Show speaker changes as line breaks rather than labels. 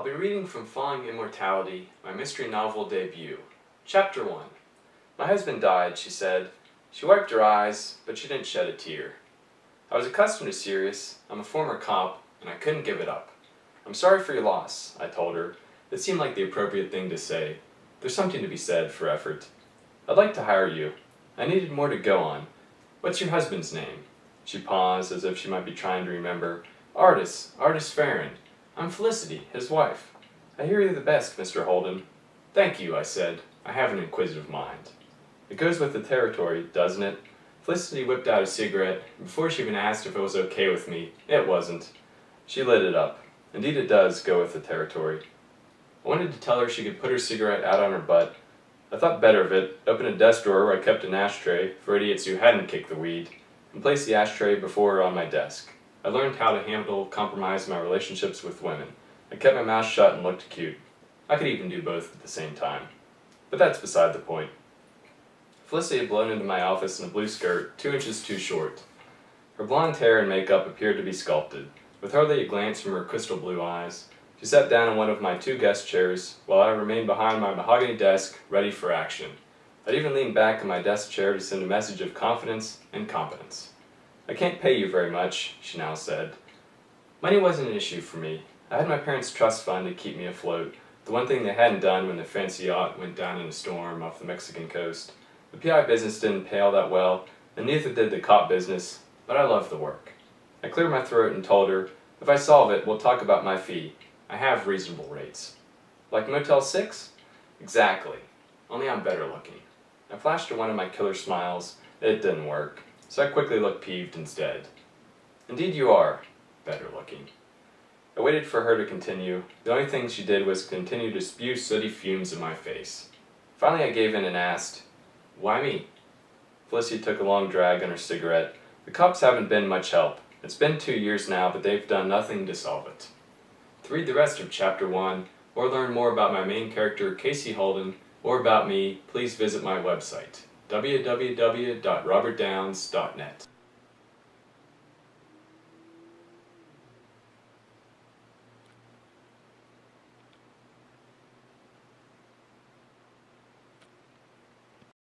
be reading from Falling Immortality, my mystery novel debut. Chapter 1. My husband died, she said. She wiped her eyes, but she didn't shed a tear. I was accustomed to Sirius. I'm a former cop, and I couldn't give it up. I'm sorry for your loss, I told her. It seemed like the appropriate thing to say. There's something to be said for effort. I'd like to hire you. I needed more to go on. What's your husband's name? She paused, as if she might be trying to remember. Artis Farron. I'm Felicity, his wife. I hear you're the best, Mr. Holden. Thank you, I said. I have an inquisitive mind. It goes with the territory, doesn't it? Felicity whipped out a cigarette, and before she even asked if it was okay with me, it wasn't. She lit it up. Indeed it does go with the territory. I wanted to tell her she could put her cigarette out on her butt. I thought better of it, opened a desk drawer where I kept an ashtray for idiots who hadn't kicked the weed, and placed the ashtray before her on my desk. I learned how to handle compromise in my relationships with women. I kept my mouth shut and looked cute. I could even do both at the same time. But that's beside the point. Felicity had blown into my office in a blue skirt, 2 inches too short. Her blonde hair and makeup appeared to be sculpted. With hardly a glance from her crystal blue eyes, she sat down in one of my 2 guest chairs, while I remained behind my mahogany desk, ready for action. I'd even leaned back in my desk chair to send a message of confidence and competence. I can't pay you very much, she now said. Money wasn't an issue for me. I had my parents' trust fund to keep me afloat, the one thing they hadn't done when the fancy yacht went down in a storm off the Mexican coast. The PI business didn't pay all that well, and neither did the cop business, but I loved the work. I cleared my throat and told her, if I solve it, we'll talk about my fee. I have reasonable rates. Like Motel 6? Exactly. Only I'm better looking. I flashed her one of my killer smiles. It didn't work, so I quickly looked peeved instead. Indeed you are better looking. I waited for her to continue. The only thing she did was continue to spew sooty fumes in my face. Finally I gave in and asked, why me? Felicity took a long drag on her cigarette. The cops haven't been much help. It's been 2 years now, but they've done nothing to solve it. To read the rest of Chapter 1, or learn more about my main character, Casey Holden, or about me, please visit my website, www.robertdowns.net.